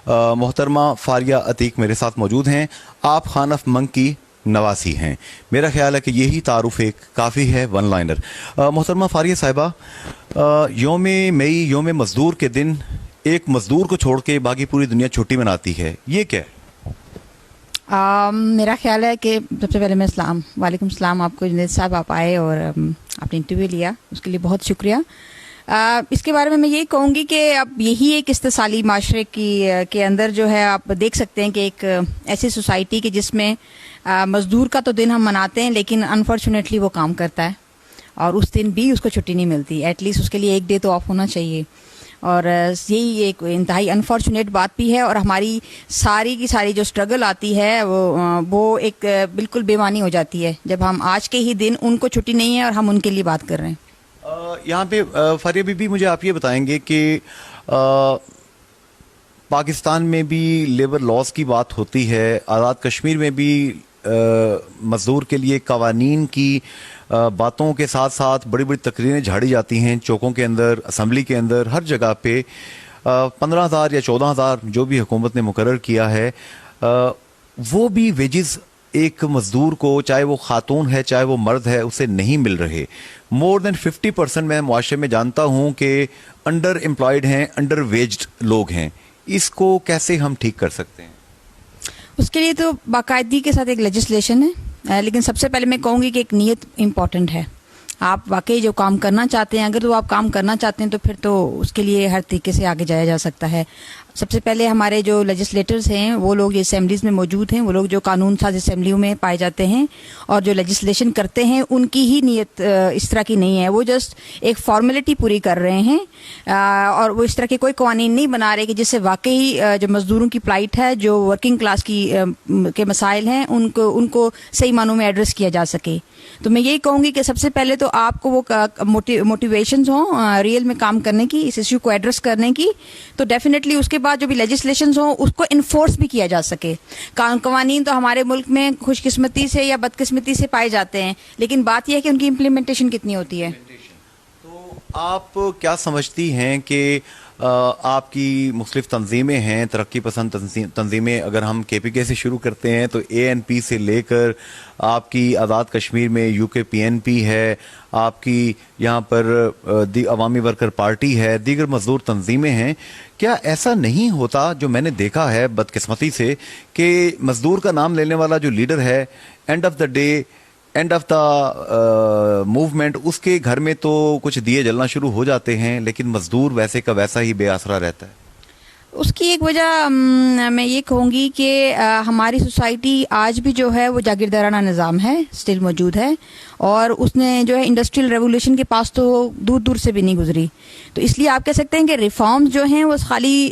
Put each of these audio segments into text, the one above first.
محترمہ فاریہ عتیق میرے ساتھ موجود ہیں. آپ خان آف منک کی نواسی ہیں. میرا خیال ہے کہ یہی تعارف ایک کافی ہے ون لائنر. محترمہ فاریہ صاحبہ، یوم مئی، یوم مزدور کے دن ایک مزدور کو چھوڑ کے باقی پوری دنیا چھٹی مناتی ہے، یہ کیا ہے؟ میرا خیال ہے کہ سب سے پہلے میں وعلیکم السلام آپ کو جنید صاحب، آپ آئے اور آپ نے انٹرویو لیا، اس کے لیے بہت شکریہ. اس کے بارے میں یہی کہوں گی کہ اب یہی ایک استثالی معاشرے کے اندر جو ہے آپ دیکھ سکتے ہیں کہ ایک ایسی سوسائٹی کہ جس میں مزدور کا تو دن ہم مناتے ہیں لیکن انفارچونیٹلی وہ کام کرتا ہے اور اس دن بھی اس کو چھٹی نہیں ملتی. ایٹ لیسٹ اس کے لیے ایک ڈے تو آف ہونا چاہیے، اور یہی ایک انتہائی انفارچونیٹ بات بھی ہے. اور ہماری ساری کی ساری جو اسٹرگل آتی ہے وہ ایک بالکل بے معنی ہو جاتی ہے جب ہم آج کے ہی دن ان کو چھٹی نہیں ہے اور ہم ان کے لیے بات کر رہے ہیں. یہاں پہ فاریہ بی بی مجھے آپ یہ بتائیں گے کہ پاکستان میں بھی لیبر لاز کی بات ہوتی ہے، آزاد کشمیر میں بھی مزدور کے لیے قوانین کی باتوں کے ساتھ ساتھ بڑی بڑی تقریریں جھاڑی جاتی ہیں چوکوں کے اندر، اسمبلی کے اندر، ہر جگہ پہ 15,000 یا 14,000 جو بھی حکومت نے مقرر کیا ہے، وہ بھی ویجز ایک مزدور کو، چاہے وہ خاتون ہے چاہے وہ مرد ہے، اسے نہیں مل رہے. مور دین 50% میں معاشرے میں جانتا ہوں کہ انڈر امپلائڈ ہیں، انڈر ویجڈ لوگ ہیں. اس کو کیسے ہم ٹھیک کر سکتے ہیں؟ اس کے لیے تو باقاعدگی کے ساتھ ایک لیجسلیشن ہے، لیکن سب سے پہلے میں کہوں گی کہ ایک نیت امپورٹنٹ ہے. آپ واقعی جو کام کرنا چاہتے ہیں، اگر تو آپ کام کرنا چاہتے ہیں تو پھر تو اس کے لیے ہر طریقے سے آگے جایا جا سکتا ہے. سب سے پہلے ہمارے جو لیجسلیٹرز ہیں، وہ لوگ جو اسمبلیز میں موجود ہیں، وہ لوگ جو قانون ساز اسمبلیوں میں پائے جاتے ہیں اور جو لیجسلیشن کرتے ہیں، ان کی ہی نیت اس طرح کی نہیں ہے. وہ جسٹ ایک فارمیلٹی پوری کر رہے ہیں اور وہ اس طرح کے کوئی قوانین نہیں بنا رہے کہ جس سے واقعی جو مزدوروں کی پلائٹ ہے، جو ورکنگ کلاس کے مسائل ہیں، ان کو صحیح معنوں میں ایڈریس کیا جا سکے. تو میں یہی کہوں گی کہ سب سے پہلے تو آپ کو وہ موٹیویشنز ہوں ریئل میں کام کرنے کی، اس ایشو کو ایڈریس کرنے کی، تو ڈیفینیٹلی اس کے بعد جو بھی لیجسلیشنز ہوں اس کو انفورس بھی کیا جا سکے. قوانین تو ہمارے ملک میں خوش قسمتی سے یا بدقسمتی سے پائے جاتے ہیں، لیکن بات یہ ہے کہ ان کی امپلیمنٹیشن کتنی ہوتی ہے. تو آپ کیا سمجھتی ہیں کہ آپ کی مختلف تنظیمیں ہیں، ترقی پسند تنظیمیں، اگر ہم کے پی کے سے شروع کرتے ہیں تو اے این پی سے لے کر آپ کی آزاد کشمیر میں یو کے پی این پی ہے، آپ کی یہاں پر عوامی ورکر پارٹی ہے، دیگر مزدور تنظیمیں ہیں، کیا ایسا نہیں ہوتا جو میں نے دیکھا ہے بدقسمتی سے کہ مزدور کا نام لینے والا جو لیڈر ہے، end of the day, end of the movement, اس کے گھر میں تو کچھ دیے جلنا شروع ہو جاتے ہیں لیکن مزدور ویسے کا ویسا ہی بے آسرا رہتا ہے؟ اس کی ایک وجہ میں یہ کہوں گی کہ ہماری سوسائٹی آج بھی جو ہے وہ جاگیردارانہ نظام ہے، اسٹل موجود ہے، اور اس نے جو ہے انڈسٹریل ریولوشن کے پاس تو دور دور سے بھی نہیں گزری. تو اس لیے آپ کہہ سکتے ہیں کہ ریفارمز جو ہیں وہ خالی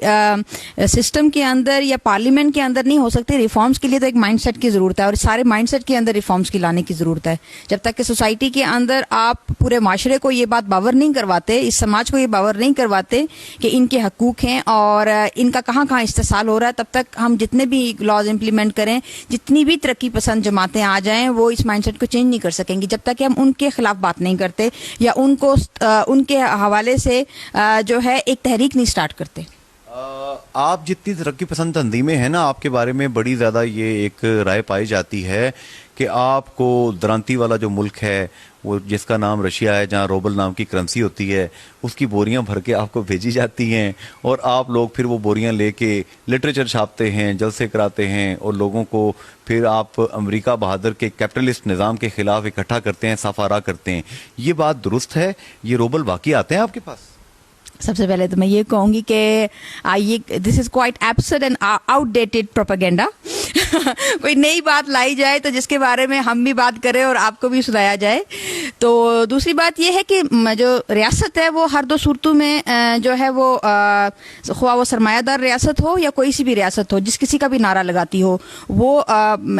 سسٹم کے اندر یا پارلیمنٹ کے اندر نہیں ہو سکتے. ریفارمز کے لیے تو ایک مائنڈ سیٹ کی ضرورت ہے، اور سارے مائنڈ سیٹ کے اندر ریفارمز کی لانے کی ضرورت ہے. جب تک کہ سوسائٹی کے اندر آپ پورے معاشرے کو یہ بات باور نہیں کرواتے، اس سماج کو یہ باور نہیں کرواتے کہ ان کے حقوق ہیں اور ان کا کہاں کہاں استحصال ہو رہا ہے، تب تک ہم جتنے بھی لاز امپلیمنٹ کریں، جتنی بھی ترقی پسند جماعتیں آ جائیں، وہ اس مائنڈ سیٹ کو چینج نہیں کر سکیں گی جب تک کہ ہم ان کے خلاف بات نہیں کرتے یا ان کو ان کے حوالے سے جو ہے ایک تحریک نہیں سٹارٹ کرتے. آپ جتنی ترقی پسند تنظیمیں ہیں نا، آپ کے بارے میں بڑی زیادہ یہ ایک رائے پائی جاتی ہے کہ آپ کو درانتی والا جو ملک ہے، وہ جس کا نام رشیا ہے، جہاں روبل نام کی کرنسی ہوتی ہے، اس کی بوریاں بھر کے آپ کو بھیجی جاتی ہیں اور آپ لوگ پھر وہ بوریاں لے کے لٹریچر چھاپتے ہیں، جلسے کراتے ہیں اور لوگوں کو پھر آپ امریکہ بہادر کے کیپٹلسٹ نظام کے خلاف اکٹھا کرتے ہیں، سفارہ کرتے ہیں. یہ بات درست ہے؟ یہ روبل واقعی آتے ہیں آپ کے پاس؟ سب سے پہلے تو میں یہ کہوں گی کہ this is quite absurd and outdated propaganda. کوئی نئی بات لائی جائے تو جس کے بارے میں ہم بھی بات کریں اور آپ کو بھی سنایا جائے. تو دوسری بات یہ ہے کہ جو ریاست ہے وہ ہر دو صورتوں میں جو ہے وہ خواہ وہ سرمایہ دار ریاست ہو یا کوئی سی بھی ریاست ہو، جس کسی کا بھی نعرہ لگاتی ہو، وہ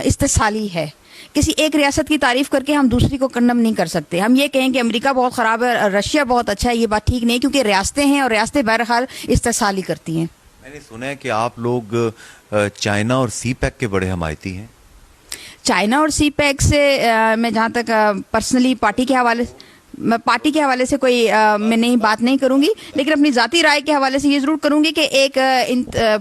استحصالی ہے. کسی ایک ریاست کی تعریف کر کے ہم دوسری کو کنڈم نہیں کر سکتے. ہم یہ کہیں کہ امریکہ بہت خراب ہے، رشیا بہت اچھا ہے، یہ بات ٹھیک نہیں، کیونکہ ریاستیں ہیں اور ریاستیں بہرحال استحصالی کرتی ہیں. میں نے سنا ہے کہ آپ لوگ چائنا اور سی پیک کے بڑے حمایتی ہیں. چائنا اور سی پیک سے میں جہاں تک پرسنلی پارٹی کے حوالے میں پارٹی کے حوالے سے کوئی میں نہیں بات نہیں کروں گی، لیکن اپنی ذاتی رائے کے حوالے سے یہ ضرور کروں گی کہ ایک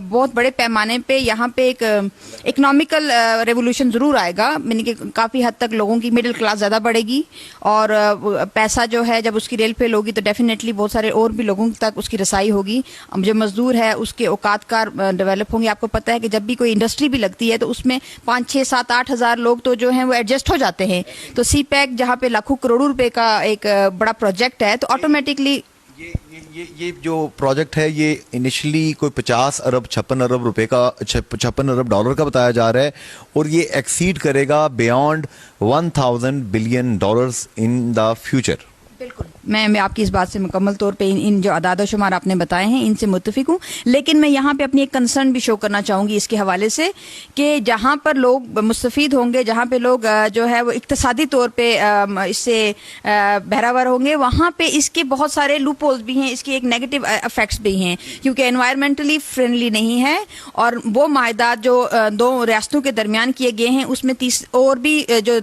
بہت بڑے پیمانے پہ یہاں پہ ایک اکنامیکل ریولوشن ضرور آئے گا، یعنی کہ کافی حد تک لوگوں کی مڈل کلاس زیادہ بڑھے گی، اور پیسہ جو ہے جب اس کی ریل پہ ہوگی تو ڈیفینیٹلی بہت سارے اور بھی لوگوں تک اس کی رسائی ہوگی. جو مزدور ہے اس کے اوقات کار ڈیولپ ہوں گے. آپ کو پتہ ہے کہ جب بھی کوئی انڈسٹری بھی لگتی ہے تو اس میں 5 6 7 8 ہزار لوگ تو جو ہیں وہ ایڈجسٹ ہو جاتے ہیں. تو سی پیک جہاں پہ لاکھوں کروڑوں روپے کا ایک بڑا پروجیکٹ ہے تو آٹومیٹکلی یہ جو پروجیکٹ ہے یہ انیشلی کوئی 50 ارب 56 ارب روپے کا 56 ارب ڈالر کا بتایا جا رہا ہے، اور یہ ایکسیڈ کرے گا beyond 1000 billion dollars in the future. بالکل میں آپ کی اس بات سے مکمل طور پہ ان جو اعداد و شمار آپ نے بتائے ہیں ان سے متفق ہوں، لیکن میں یہاں پہ اپنی ایک کنسرن بھی شو کرنا چاہوں گی اس کے حوالے سے کہ جہاں پر لوگ مستفید ہوں گے، جہاں پہ لوگ جو ہے وہ اقتصادی طور پہ اس سے بہراور ہوں گے، وہاں پہ اس کے بہت سارے لوپ ہولز بھی ہیں، اس کے ایک نیگیٹو افیکٹس بھی ہیں، کیونکہ انوائرمنٹلی فرینڈلی نہیں ہے. اور وہ معاہدات جو 2 ریاستوں کے درمیان کیے گئے ہیں اس میں اور بھی جو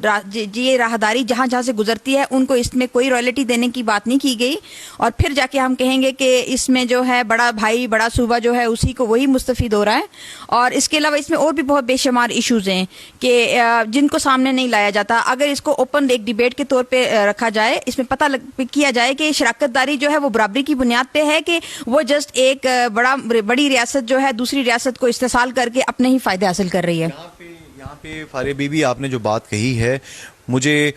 یہ راہداری جہاں جہاں سے گزرتی ہے ان کو اس میں کوئی رائلٹی دینے کی بات نہیں کی گئی، اور پھر جا کے ہم کہیں گے کہ اس میں جو ہے بڑا بھائی بڑا صوبہ جو ہے اسی کو وہی مستفید ہو رہا ہے. اور اس کے علاوہ اس میں اور بھی بہت بے شمار ایشوز ہیں کہ جن کو سامنے نہیں لایا جاتا. اگر اس کو اوپن ایک ڈیبیٹ کے طور پہ رکھا جائے، اس میں پتہ کیا جائے کہ شراکت داری جو ہے وہ برابری کی بنیاد پہ ہے کہ وہ جسٹ ایک بڑی ریاست جو ہے دوسری ریاست کو استحصال کر کے اپنے ہی فائدے حاصل کر رہی ہے. یہاں پہ فارغ بی بی آپ نے جو بات کہی ہے، مجھے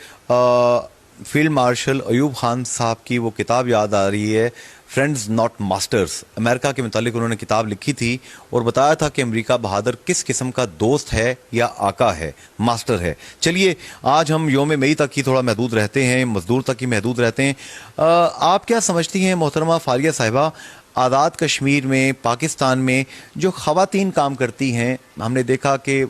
فیلڈ مارشل ایوب خان صاحب کی وہ کتاب یاد آ رہی ہے، فرینڈز ناٹ ماسٹرز. امریکہ کے متعلق انہوں نے کتاب لکھی تھی اور بتایا تھا کہ امریکہ بہادر کس قسم کا دوست ہے یا آقا ہے، ماسٹر ہے. چلیے آج ہم یوم مئی تک ہی تھوڑا محدود رہتے ہیں، مزدور تک ہی محدود رہتے ہیں. آپ کیا سمجھتی ہیں محترمہ فاریہ صاحبہ، آزاد کشمیر میں، پاکستان میں جو خواتین کام کرتی ہیں، ہم نے دیکھا کہ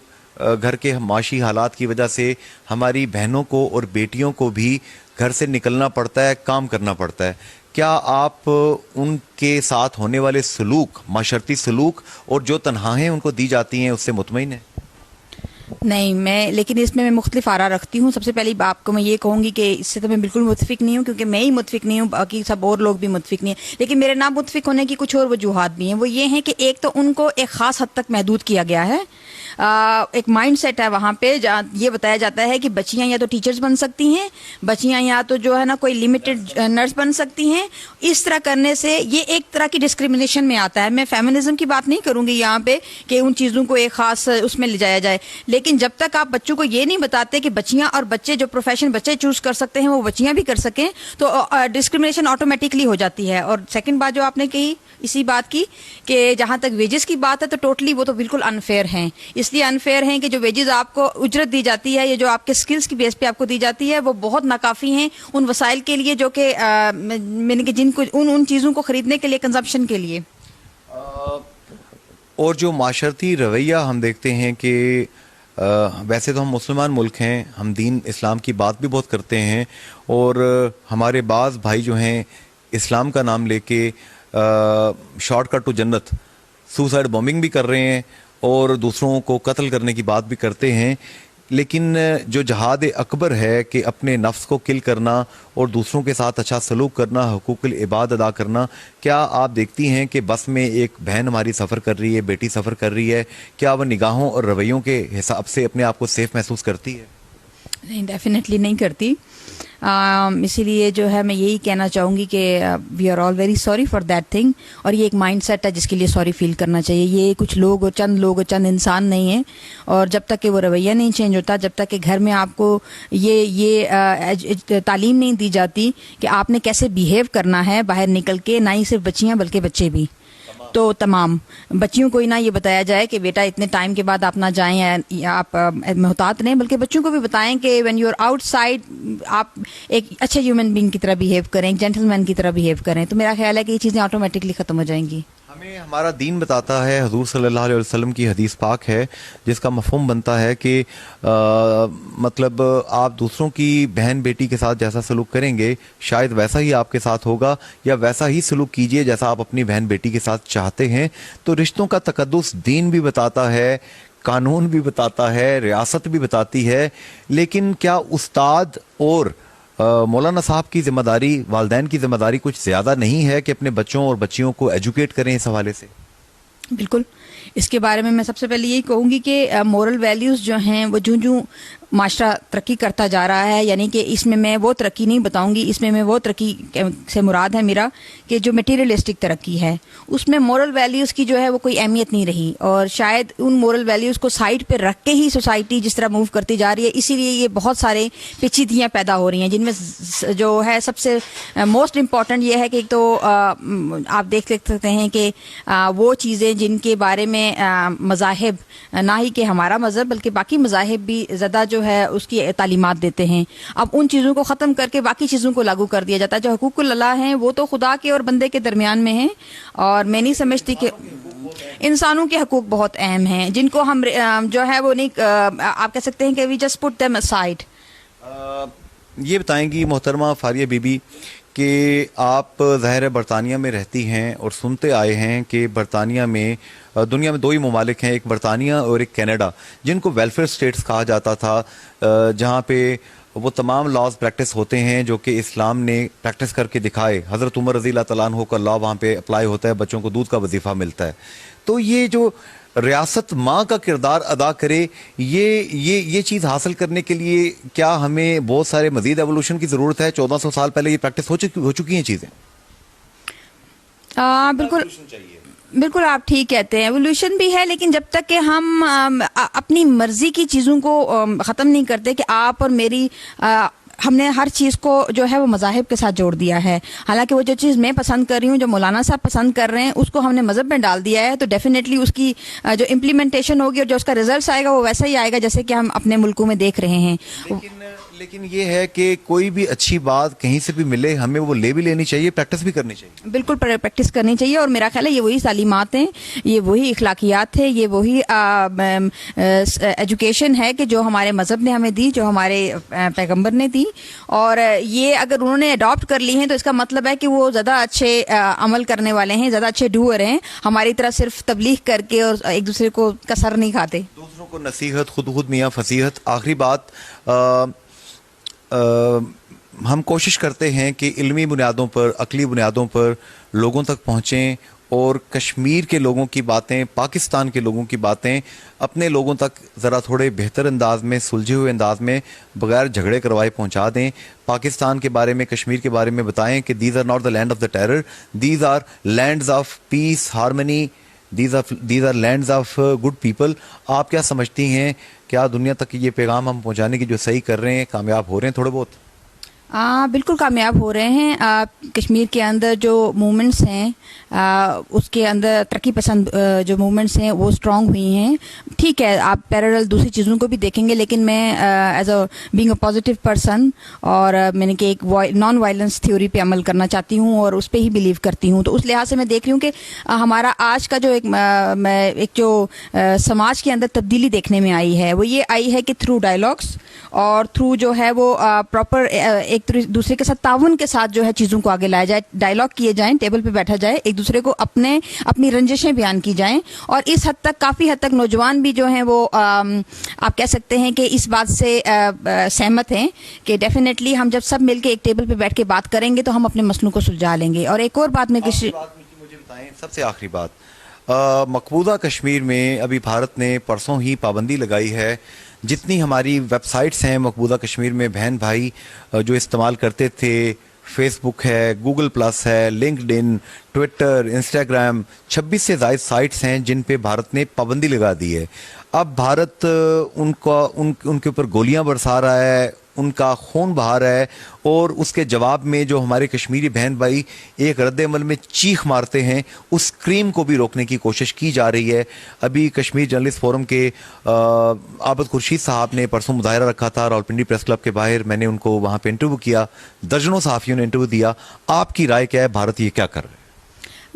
گھر کے معاشی حالات کی وجہ سے ہماری بہنوں کو اور بیٹیوں کو بھی گھر سے نکلنا پڑتا ہے، کام کرنا پڑتا ہے. کیا آپ ان کے ساتھ ہونے والے سلوک، معاشرتی سلوک اور جو تنخواہیں ان کو دی جاتی ہیں اس سے مطمئن ہیں؟ نہیں، لیکن اس میں مختلف آراء رکھتی ہوں. سب سے پہلی آپ کو میں یہ کہوں گی کہ اس سے تو میں بالکل متفق نہیں ہوں، کیونکہ میں ہی متفق نہیں ہوں، باقی سب اور لوگ بھی متفق نہیں ہیں. لیکن میرے نہ متفق ہونے کی کچھ اور وجوہات بھی ہیں. وہ یہ ہیں کہ ایک تو ان کو ایک خاص حد تک محدود کیا گیا ہے. ایک مائنڈ سیٹ ہے وہاں پہ جہاں یہ بتایا جاتا ہے کہ بچیاں یا تو ٹیچرز بن سکتی ہیں، بچیاں یا تو جو ہے نا کوئی لمیٹڈ نرس بن سکتی ہیں. اس طرح کرنے سے یہ ایک طرح کی ڈسکریمنیشن میں آتا ہے. میں فیمنزم کی بات نہیں کروں گی یہاں پہ کہ ان چیزوں کو ایک خاص اس میں لے جایا جائے، لیکن جب تک آپ بچوں کو یہ نہیں بتاتے کہ بچیاں اور بچے جو پروفیشن بچے چوز کر سکتے ہیں وہ بچیاں بھی کر سکیں، تو ڈسکریمنیشن آٹومیٹکلی ہو جاتی ہے. اور سیکنڈ بات جو آپ نے کہی اسی بات کی کہ جہاں تک ویجز کی بات ہے تو ٹوٹلی وہ تو بالکل انفیئر ہیں. اس لیے انفیئر ہیں کہ جو ویجز آپ کو اجرت دی جاتی ہے یا جو آپ کے سکلز کی بیس پہ آپ کو دی جاتی ہے وہ بہت ناکافی ہیں ان وسائل کے لیے جو کہ جن کو ان چیزوں کو خریدنے کے لیے، کنزمپشن کے لیے. اور جو معاشرتی رویہ ہم دیکھتے ہیں کہ ویسے تو ہم مسلمان ملک ہیں، ہم دین اسلام کی بات بھی بہت کرتے ہیں، اور ہمارے بعض بھائی جو ہیں اسلام کا نام لے کے شارٹ کٹ ٹو جنت، سوسائڈ بومبنگ بھی کر رہے ہیں اور دوسروں کو قتل کرنے کی بات بھی کرتے ہیں. لیکن جو جہاد اکبر ہے کہ اپنے نفس کو کل کرنا اور دوسروں کے ساتھ اچھا سلوک کرنا، حقوق العباد ادا کرنا، کیا آپ دیکھتی ہیں کہ بس میں ایک بہن ہماری سفر کر رہی ہے، بیٹی سفر کر رہی ہے، کیا وہ نگاہوں اور رویوں کے حساب سے اپنے آپ کو سیف محسوس کرتی ہے؟ نہیں، ڈیفینیٹلی نہیں کرتی. اسی لیے جو ہے میں یہی کہنا چاہوں گی کہ we are all very sorry for that thing. اور یہ ایک مائنڈ سیٹ ہے جس کے لیے سوری فیل کرنا چاہیے. یہ کچھ لوگ اور چند انسان نہیں ہیں، اور جب تک کہ وہ رویہ نہیں چینج ہوتا، جب تک کہ گھر میں آپ کو یہ تعلیم نہیں دی جاتی کہ آپ نے کیسے بیہیو کرنا ہے باہر نکل کے، نہ ہی صرف بچیاں بلکہ بچے بھی، تو تمام بچیوں کو ہی نہ یہ بتایا جائے کہ بیٹا اتنے ٹائم کے بعد آپ نہ جائیں یا آپ محتاط رہیں، بلکہ بچوں کو بھی بتائیں کہ when you are outside آپ ایک اچھے ہیومن بینگ کی طرح بیہیو کریں، ایک جینٹل مین کی طرح بیہیو کریں. تو میرا خیال ہے کہ یہ چیزیں آٹومیٹکلی ختم ہو جائیں گی. ہمیں ہمارا دین بتاتا ہے، حضور صلی اللہ علیہ وسلم کی حدیث پاک ہے جس کا مفہوم بنتا ہے کہ مطلب آپ دوسروں کی بہن بیٹی کے ساتھ جیسا سلوک کریں گے شاید ویسا ہی آپ کے ساتھ ہوگا، یا ویسا ہی سلوک کیجئے جیسا آپ اپنی بہن بیٹی کے ساتھ چاہتے ہیں. تو رشتوں کا تقدس دین بھی بتاتا ہے، قانون بھی بتاتا ہے، ریاست بھی بتاتی ہے. لیکن کیا استاد اور مولانا صاحب کی ذمہ داری، والدین کی ذمہ داری کچھ زیادہ نہیں ہے کہ اپنے بچوں اور بچیوں کو ایجوکیٹ کریں اس حوالے سے؟ بالکل، اس کے بارے میں سب سے پہلے یہی کہوں گی کہ مورل ویلیوز جو ہیں وہ جو معاشرہ ترقی کرتا جا رہا ہے، یعنی کہ اس میں وہ ترقی نہیں بتاؤں گی، اس میں وہ ترقی سے مراد ہے میرا کہ جو میٹیریلسٹک ترقی ہے اس میں مورل ویلیوز کی جو ہے وہ کوئی اہمیت نہیں رہی، اور شاید ان مورل ویلیوز کو سائڈ پہ رکھ کے ہی سوسائٹی جس طرح موو کرتی جا رہی ہے، اسی لیے یہ بہت سارے پیچیدگیاں پیدا ہو رہی ہیں، جن میں جو ہے سب سے موسٹ امپورٹنٹ یہ ہے کہ ایک تو آپ دیکھ سکتے ہیں کہ وہ چیزیں جن کے بارے میں مذاہب، نہ ہی کہ ہمارا مذہب بلکہ باقی مذاہب بھی زیادہ جو ہے اس کی تعلیمات دیتے ہیں، اب ان چیزوں کو ختم کر کے باقی چیزوں کو لاگو کر دیا جاتا ہے۔ جو حقوق اللہ ہیں وہ تو خدا کے اور بندے کے درمیان میں ہیں، اور میں نہیں سمجھتی کہ انسانوں کے حقوق بہت اہم ہیں جن کو ہم جو ہے وہ نہیں، آپ کہہ سکتے ہیں کہ we just put them aside. یہ بتائیں گی محترمہ فاریہ بی بی کہ آپ ظاہر برطانیہ میں رہتی ہیں اور سنتے آئے ہیں کہ برطانیہ میں، دنیا میں دو ہی ممالک ہیں، ایک برطانیہ اور ایک کینیڈا، جن کو ویلفیئر اسٹیٹس کہا جاتا تھا، جہاں پہ وہ تمام لاز پریکٹس ہوتے ہیں جو کہ اسلام نے پریکٹس کر کے دکھائے۔ حضرت عمر رضی اللہ تعالیٰ عنہ کا لا وہاں پہ اپلائی ہوتا ہے، بچوں کو دودھ کا وظیفہ ملتا ہے۔ تو یہ جو ریاست ماں کا کردار ادا کرے، یہ چیز حاصل کرنے کے لیے کیا ہمیں بہت سارے مزید ایوولوشن کی ضرورت ہے؟ 1400 سال پہلے یہ پریکٹس ہو چکی ہیں چیزیں۔ بالکل آپ ٹھیک کہتے ہیں، ایوولوشن بھی ہے، لیکن جب تک کہ ہم اپنی مرضی کی چیزوں کو ختم نہیں کرتے کہ آپ اور میری، ہم نے ہر چیز کو جو ہے وہ مذاہب کے ساتھ جوڑ دیا ہے، حالانکہ وہ جو چیز میں پسند کر رہی ہوں، جو مولانا صاحب پسند کر رہے ہیں، اس کو ہم نے مذہب میں ڈال دیا ہے، تو ڈیفینیٹلی اس کی جو امپلیمنٹیشن ہوگی اور جو اس کا ریزلٹس آئے گا وہ ویسا ہی آئے گا جیسے کہ ہم اپنے ملکوں میں دیکھ رہے ہیں۔ لیکن یہ ہے کہ کوئی بھی اچھی بات کہیں سے بھی ملے، ہمیں وہ لے بھی لینی چاہیے، پریکٹس بھی کرنی چاہیے۔ بالکل پریکٹس کرنی چاہیے، اور میرا خیال ہے یہ وہی تعلیمات ہیں، یہ وہی اخلاقیات ہے، یہ وہی ایجوکیشن ہے کہ جو ہمارے مذہب نے ہمیں دی، جو ہمارے پیغمبر نے دی، اور یہ اگر انہوں نے اڈاپٹ کر لی ہیں تو اس کا مطلب ہے کہ وہ زیادہ اچھے عمل کرنے والے ہیں، زیادہ اچھے ڈوئر ہیں، ہماری طرح صرف تبلیغ کر کے اور ایک دوسرے کو کسر نہیں کھاتے۔ دوسروں کو نصیحت، خود میاں فصیحت۔ آخری بات، ہم کوشش کرتے ہیں کہ علمی بنیادوں پر، عقلی بنیادوں پر لوگوں تک پہنچیں، اور کشمیر کے لوگوں کی باتیں، پاکستان کے لوگوں کی باتیں اپنے لوگوں تک ذرا تھوڑے بہتر انداز میں، سلجھے ہوئے انداز میں، بغیر جھگڑے کروائے پہنچا دیں۔ پاکستان کے بارے میں، کشمیر کے بارے میں بتائیں کہ these are not the land of the terror, these are lands of peace, harmony, these are lands of good people. آپ کیا سمجھتی ہیں، کیا دنیا تک یہ پیغام ہم پہنچانے کی جو صحیح کر رہے ہیں کامیاب ہو رہے ہیں تھوڑے بہت؟ بالکل کامیاب ہو رہے ہیں۔ کشمیر کے اندر جو موومنٹس ہیں، اس کے اندر ترقی پسند جو موومنٹس ہیں وہ اسٹرانگ ہوئی ہیں۔ ٹھیک ہے، آپ پیرالل دوسری چیزوں کو بھی دیکھیں گے، لیکن میں as a being a positive person, اور میں نے کہ ایک نان وائلنس تھیوری پہ عمل کرنا چاہتی ہوں اور اس پہ ہی بلیو کرتی ہوں، تو اس لحاظ سے میں دیکھ رہی ہوں کہ ہمارا آج کا جو ایک جو سماج کے اندر تبدیلی دیکھنے میں آئی ہے، وہ یہ آئی ہے کہ تھرو ڈائلاگس اور تھرو جو ہے وہ پراپر ایک دوسرے کے ساتھ تعاون کے ساتھ جو ہے چیزوں کو آگے لایا جائے، ڈائلاگ کیے جائیں، ٹیبل پہ بیٹھا جائے، ایک دوسرے کو اپنی رنجشیں بیان کی جائیں، اور اس حد تک، کافی حد تک نوجوان بھی جو ہیں وہ آپ کہہ سکتے ہیں کہ اس بات سے سہمت ہیں کہ ڈیفینیٹلی ہم جب سب مل کے ایک ٹیبل پہ بیٹھ کے بات کریں گے تو ہم اپنے مسئلوں کو سلجھا لیں گے۔ اور ایک اور بات میں مجھے بتائیں، سب سے آخری بات، مقبوضہ کشمیر میں ابھی بھارت نے پرسوں ہی پابندی لگائی ہے، جتنی ہماری ویب سائٹس ہیں مقبوضہ کشمیر میں بہن بھائی جو استعمال کرتے تھے، فیس بک ہے، گوگل پلس ہے، لنکڈ ان، ٹویٹر، انسٹاگرام، 26 سے زائد سائٹس ہیں جن پہ بھارت نے پابندی لگا دی ہے۔ اب بھارت ان کے اوپر گولیاں برسا رہا ہے، ان کا خون بہا رہا ہے، اور اس کے جواب میں جو ہمارے کشمیری بہن بھائی ایک رد عمل میں چیخ مارتے ہیں، اس کریم کو بھی روکنے کی کوشش کی جا رہی ہے۔ ابھی کشمیر جرنلسٹ فورم کے عابد خورشید صاحب نے پرسوں مظاہرہ رکھا تھا راولپنڈی پریس کلب کے باہر، میں نے ان کو وہاں پہ انٹرویو کیا، درجنوں صحافیوں نے انٹرویو دیا۔ آپ کی رائے کیا ہے، بھارت یہ کیا کر رہے ہیں؟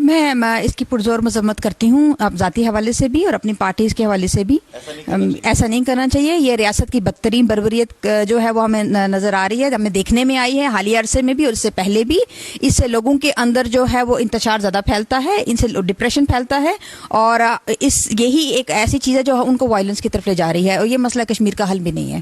میں اس کی پرزور مذمت کرتی ہوں، اب ذاتی حوالے سے بھی اور اپنی پارٹیز کے حوالے سے بھی۔ ایسا نہیں کرنا چاہیے۔ یہ ریاست کی بدترین بربریت جو ہے وہ ہمیں نظر آ رہی ہے، ہمیں دیکھنے میں آئی ہے حالیہ عرصے میں بھی اور اس سے پہلے بھی۔ اس سے لوگوں کے اندر جو ہے وہ انتشار زیادہ پھیلتا ہے، ان سے ڈپریشن پھیلتا ہے، اور یہی ایک ایسی چیز ہے جو ان کو وائلنس کی طرف لے جا رہی ہے، اور یہ مسئلہ کشمیر کا حل بھی نہیں ہے۔